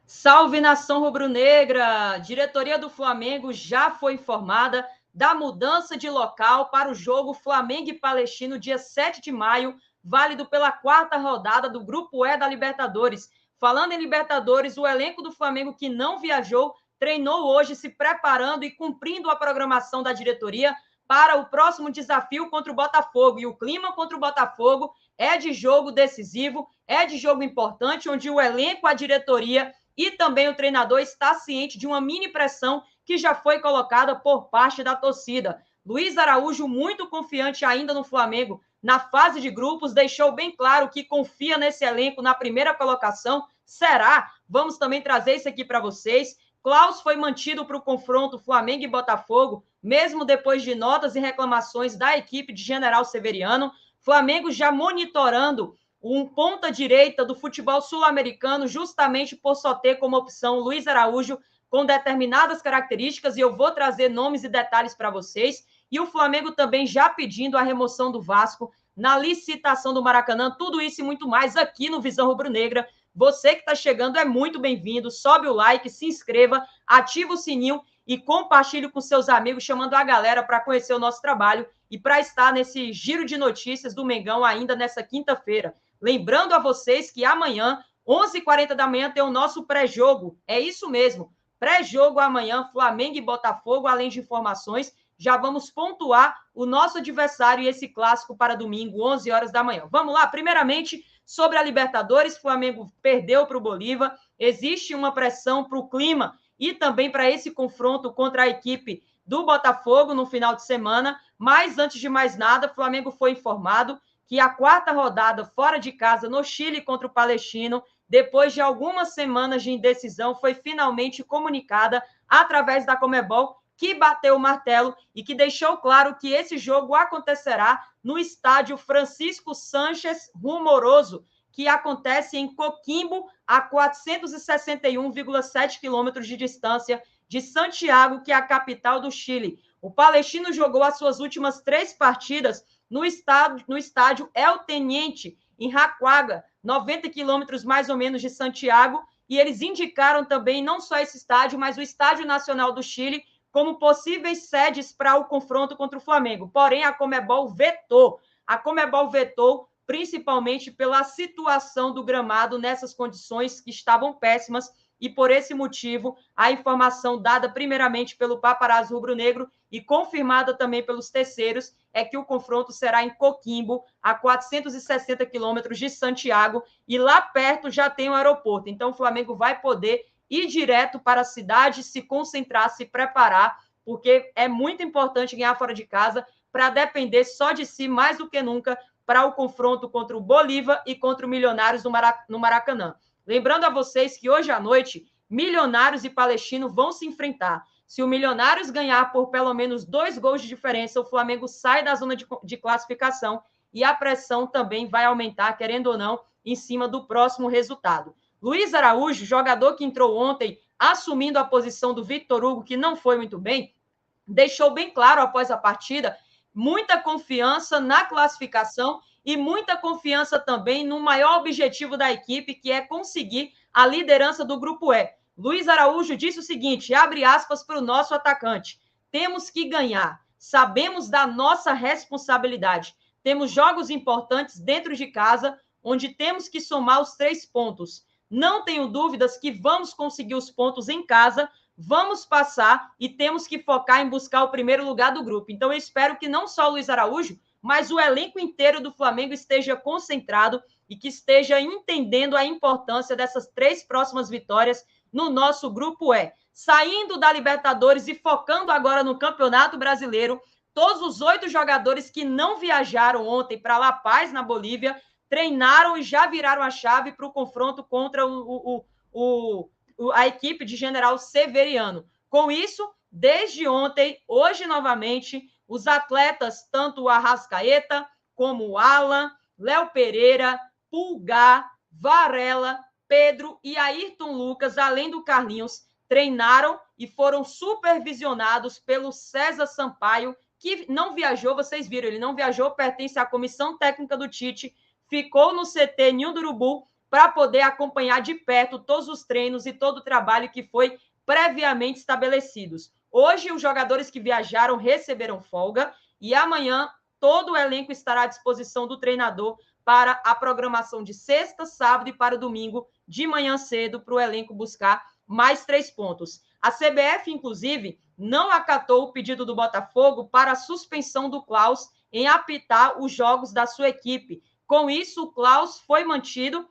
Salve, nação rubro-negra! Diretoria do Flamengo já foi informada da mudança de local para o jogo Flamengo e Palestino, dia 7 de maio, válido pela quarta rodada do Grupo E da Libertadores. Falando em Libertadores, o elenco do Flamengo que não viajou treinou hoje, se preparando e cumprindo a programação da diretoria para o próximo desafio contra o Botafogo. E o clima contra o Botafogo é de jogo decisivo, é de jogo importante, onde o elenco, a diretoria e também o treinador está ciente de uma mini pressão que já foi colocada por parte da torcida. Luiz Araújo, muito confiante ainda no Flamengo, na fase de grupos, deixou bem claro que confia nesse elenco na primeira colocação. Será? Vamos também trazer isso aqui para vocês. Klaus foi mantido para o confronto Flamengo e Botafogo, mesmo depois de notas e reclamações da equipe de General Severiano. Flamengo já monitorando um ponta-direita do futebol sul-americano, justamente por só ter como opção Luiz Araújo, com determinadas características, e eu vou trazer nomes e detalhes para vocês. E o Flamengo também já pedindo a remoção do Vasco na licitação do Maracanã. Tudo isso e muito mais aqui no Visão Rubro-Negra. Você que está chegando é muito bem-vindo. Sobe o like, se inscreva, ativa o sininho e compartilhe com seus amigos, chamando a galera para conhecer o nosso trabalho e para estar nesse giro de notícias do Mengão ainda nessa quinta-feira. Lembrando a vocês que amanhã, 11h40 da manhã, tem o nosso pré-jogo. É isso mesmo. Pré-jogo amanhã, Flamengo e Botafogo, além de informações. Já vamos pontuar o nosso adversário e esse clássico para domingo, 11 horas da manhã. Vamos lá, primeiramente, sobre a Libertadores. Flamengo perdeu para o Bolívar. Existe uma pressão para o clima e também para esse confronto contra a equipe do Botafogo no final de semana. Mas, antes de mais nada, Flamengo foi informado que a quarta rodada fora de casa no Chile contra o Palestino, depois de algumas semanas de indecisão, foi finalmente comunicada através da Conmebol, que bateu o martelo e que deixou claro que esse jogo acontecerá no estádio Francisco Sánchez Rumoroso, que acontece em Coquimbo, a 461,7 quilômetros de distância de Santiago, que é a capital do Chile. O Palestino jogou as suas últimas 3 partidas no estádio El Teniente, em Raquaga, 90 quilômetros mais ou menos de Santiago, e eles indicaram também não só esse estádio, mas o Estádio Nacional do Chile como possíveis sedes para o confronto contra o Flamengo. Porém, a Conmebol vetou. A Conmebol vetou principalmente pela situação do gramado nessas condições que estavam péssimas, e por esse motivo, a informação dada primeiramente pelo Paparazzo Rubro-Negro e confirmada também pelos terceiros é que o confronto será em Coquimbo, a 460 quilômetros de Santiago, e lá perto já tem o aeroporto. Então, o Flamengo vai poder ir direto para a cidade, se concentrar, se preparar, porque é muito importante ganhar fora de casa para depender só de si, mais do que nunca, para o confronto contra o Bolívar e contra o Milionários no Maracanã. Lembrando a vocês que hoje à noite, Milionários e Palestino vão se enfrentar. Se o Milionários ganhar por pelo menos 2 gols de diferença, o Flamengo sai da zona de classificação e a pressão também vai aumentar, querendo ou não, em cima do próximo resultado. Luiz Araújo, jogador que entrou ontem assumindo a posição do Victor Hugo, que não foi muito bem, deixou bem claro após a partida muita confiança na classificação e muita confiança também no maior objetivo da equipe, que é conseguir a liderança do Grupo E. Luiz Araújo disse o seguinte, abre aspas para o nosso atacante, temos que ganhar, sabemos da nossa responsabilidade, temos jogos importantes dentro de casa, onde temos que somar os 3 pontos. Não tenho dúvidas que vamos conseguir os pontos em casa, vamos passar e temos que focar em buscar o primeiro lugar do grupo. Então, eu espero que não só o Luiz Araújo, mas o elenco inteiro do Flamengo esteja concentrado e que esteja entendendo a importância dessas 3 próximas vitórias no nosso Grupo E. Saindo da Libertadores e focando agora no Campeonato Brasileiro, todos os 8 jogadores que não viajaram ontem para La Paz, na Bolívia, treinaram e já viraram a chave para o confronto contra a equipe de General Severiano. Com isso, desde ontem, hoje novamente, os atletas, tanto o Arrascaeta, como o Alan, Léo Pereira, Pulgar, Varela, Pedro e Ayrton Lucas, além do Carlinhos, treinaram e foram supervisionados pelo César Sampaio, que não viajou, vocês viram, ele não viajou, pertence à comissão técnica do Tite, ficou no CT Ninho do Urubu, para poder acompanhar de perto todos os treinos e todo o trabalho que foi previamente estabelecidos. Hoje, os jogadores que viajaram receberam folga e amanhã todo o elenco estará à disposição do treinador para a programação de sexta, sábado e para o domingo, de manhã cedo, para o elenco buscar mais 3 pontos. A CBF, inclusive, não acatou o pedido do Botafogo para a suspensão do Klaus em apitar os jogos da sua equipe. Com isso, o Klaus foi mantido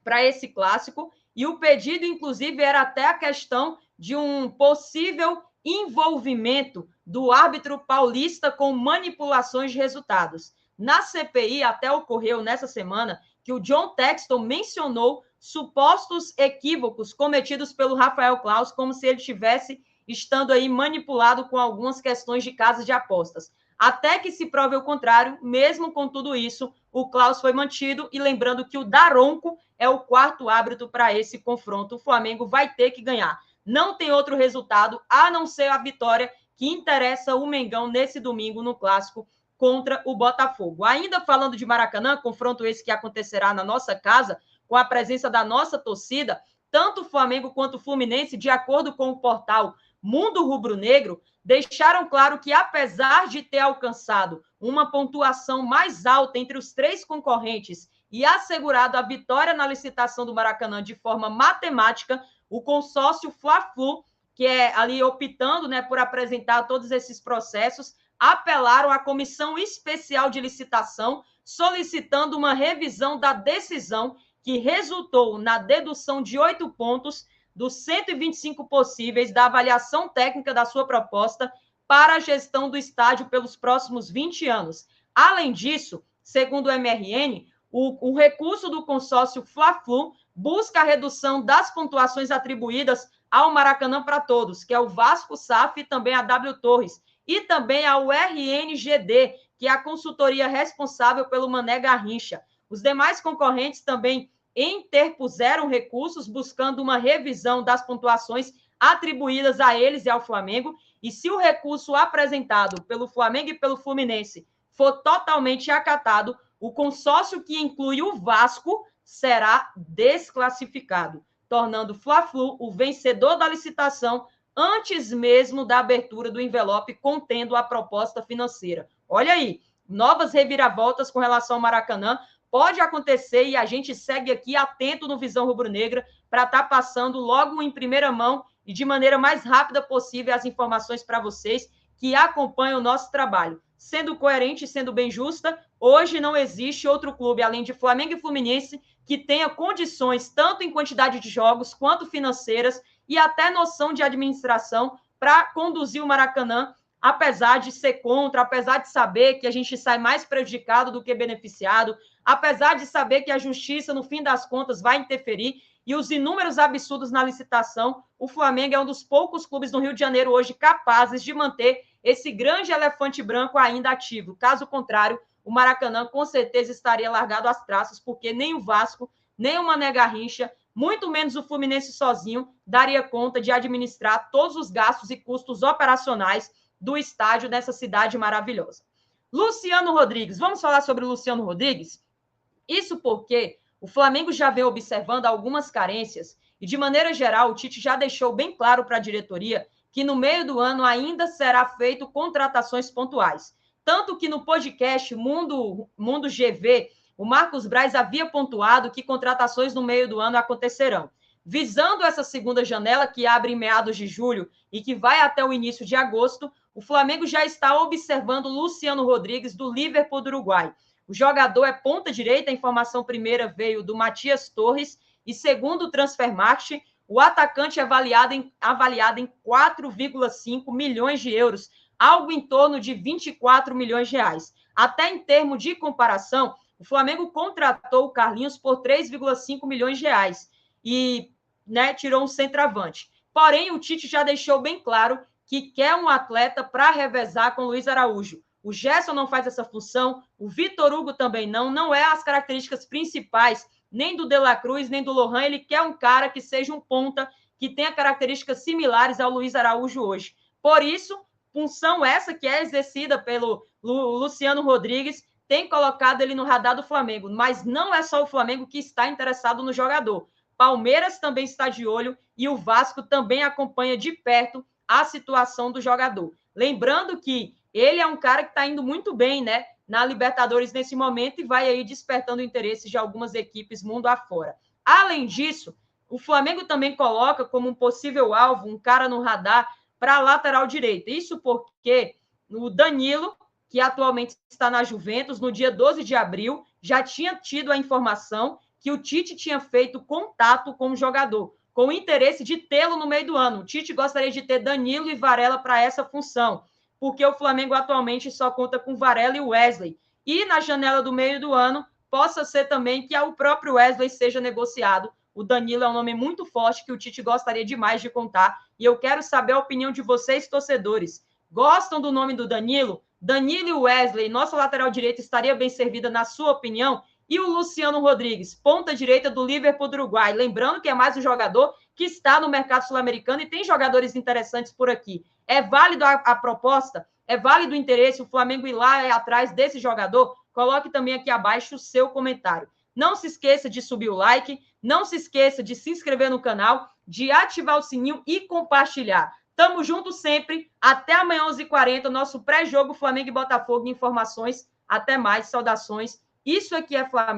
para esse clássico e o pedido, inclusive, era até a questão de um possível envolvimento do árbitro paulista com manipulações de resultados. Na CPI, até ocorreu nessa semana que o John Texton mencionou supostos equívocos cometidos pelo Rafael Klaus, como se ele tivesse estando aí manipulado com algumas questões de casas de apostas. Até que se prove o contrário, mesmo com tudo isso, o Klaus foi mantido, e lembrando que o Daronco é o quarto árbitro para esse confronto. O Flamengo vai ter que ganhar. Não tem outro resultado, a não ser a vitória que interessa o Mengão nesse domingo no Clássico contra o Botafogo. Ainda falando de Maracanã, confronto esse que acontecerá na nossa casa, com a presença da nossa torcida, tanto o Flamengo quanto o Fluminense, de acordo com o portal Mundo Rubro-Negro, deixaram claro que, apesar de ter alcançado uma pontuação mais alta entre os 3 concorrentes e assegurado a vitória na licitação do Maracanã de forma matemática, o consórcio Fla-Flu, que é ali optando, né, por apresentar todos esses processos, apelaram à comissão especial de licitação, solicitando uma revisão da decisão que resultou na dedução de 8 pontos dos 125 possíveis da avaliação técnica da sua proposta para a gestão do estádio pelos próximos 20 anos. Além disso, segundo o MRN, o recurso do consórcio Fla-Flu busca a redução das pontuações atribuídas ao Maracanã para Todos, que é o Vasco SAF e também a W Torres, e também ao RNGD, que é a consultoria responsável pelo Mané Garrincha. Os demais concorrentes também interpuseram recursos buscando uma revisão das pontuações atribuídas a eles e ao Flamengo, e se o recurso apresentado pelo Flamengo e pelo Fluminense for totalmente acatado, o consórcio que inclui o Vasco será desclassificado, tornando o Fla-Flu o vencedor da licitação antes mesmo da abertura do envelope contendo a proposta financeira. Olha aí, novas reviravoltas com relação ao Maracanã, pode acontecer e a gente segue aqui atento no Visão Rubro-Negra para estar passando logo em primeira mão e de maneira mais rápida possível as informações para vocês que acompanham o nosso trabalho. Sendo coerente e sendo bem justa, hoje não existe outro clube, além de Flamengo e Fluminense, que tenha condições, tanto em quantidade de jogos, quanto financeiras, e até noção de administração para conduzir o Maracanã, apesar de ser contra, apesar de saber que a gente sai mais prejudicado do que beneficiado, apesar de saber que a justiça, no fim das contas, vai interferir, e os inúmeros absurdos na licitação, o Flamengo é um dos poucos clubes no Rio de Janeiro hoje capazes de manter esse grande elefante branco ainda ativo. Caso contrário, o Maracanã com certeza estaria largado às traças, porque nem o Vasco, nem o Mané Garrincha, muito menos o Fluminense sozinho, daria conta de administrar todos os gastos e custos operacionais do estádio nessa cidade maravilhosa. Luciano Rodrigues, vamos falar sobre o Luciano Rodrigues? Isso porque o Flamengo já vem observando algumas carências e, de maneira geral, o Tite já deixou bem claro para a diretoria que no meio do ano ainda será feito contratações pontuais. Tanto que no podcast Mundo GV, o Marcos Braz havia pontuado que contratações no meio do ano acontecerão. Visando essa segunda janela, que abre em meados de julho e que vai até o início de agosto, o Flamengo já está observando Luciano Rodrigues, do Liverpool do Uruguai. O jogador é ponta direita, a informação primeira veio do Matias Torres, e segundo o Transfermarkt, o atacante é avaliado em 4,5 milhões de euros, algo em torno de 24 milhões de reais. Até em termos de comparação, o Flamengo contratou o Carlinhos por 3,5 milhões de reais e tirou um centroavante. Porém, o Tite já deixou bem claro que quer um atleta para revezar com o Luiz Araújo. O Gerson não faz essa função, o Vitor Hugo também não é as características principais nem do De La Cruz, nem do Lohan. Ele quer um cara que seja um ponta, que tenha características similares ao Luiz Araújo hoje. Por isso, função essa que é exercida pelo Luciano Rodrigues tem colocado ele no radar do Flamengo, mas não é só o Flamengo que está interessado no jogador. Palmeiras também está de olho e o Vasco também acompanha de perto a situação do jogador. Lembrando que ele é um cara que está indo muito bem, né, na Libertadores nesse momento e vai aí despertando o interesse de algumas equipes mundo afora. Além disso, o Flamengo também coloca como um possível alvo um cara no radar para a lateral direita. Isso porque o Danilo, que atualmente está na Juventus, no dia 12 de abril, já tinha tido a informação que o Tite tinha feito contato com o jogador, com o interesse de tê-lo no meio do ano. O Tite gostaria de ter Danilo e Varela para essa função, porque o Flamengo atualmente só conta com Varela e Wesley. E na janela do meio do ano, possa ser também que o próprio Wesley seja negociado. O Danilo é um nome muito forte que o Tite gostaria demais de contar. E eu quero saber a opinião de vocês, torcedores. Gostam do nome do Danilo? Danilo e Wesley, nossa lateral direita, estaria bem servida, na sua opinião? E o Luciano Rodrigues, ponta direita do Liverpool do Uruguai. Lembrando que é mais um jogador que está no mercado sul-americano e tem jogadores interessantes por aqui. É válido a proposta? É válido o interesse? O Flamengo ir lá atrás desse jogador? Coloque também aqui abaixo o seu comentário. Não se esqueça de subir o like, não se esqueça de se inscrever no canal, de ativar o sininho e compartilhar. Tamo junto sempre. Até amanhã, 11h40, nosso pré-jogo Flamengo e Botafogo. Informações. Até mais. Saudações. Isso aqui é Flamengo.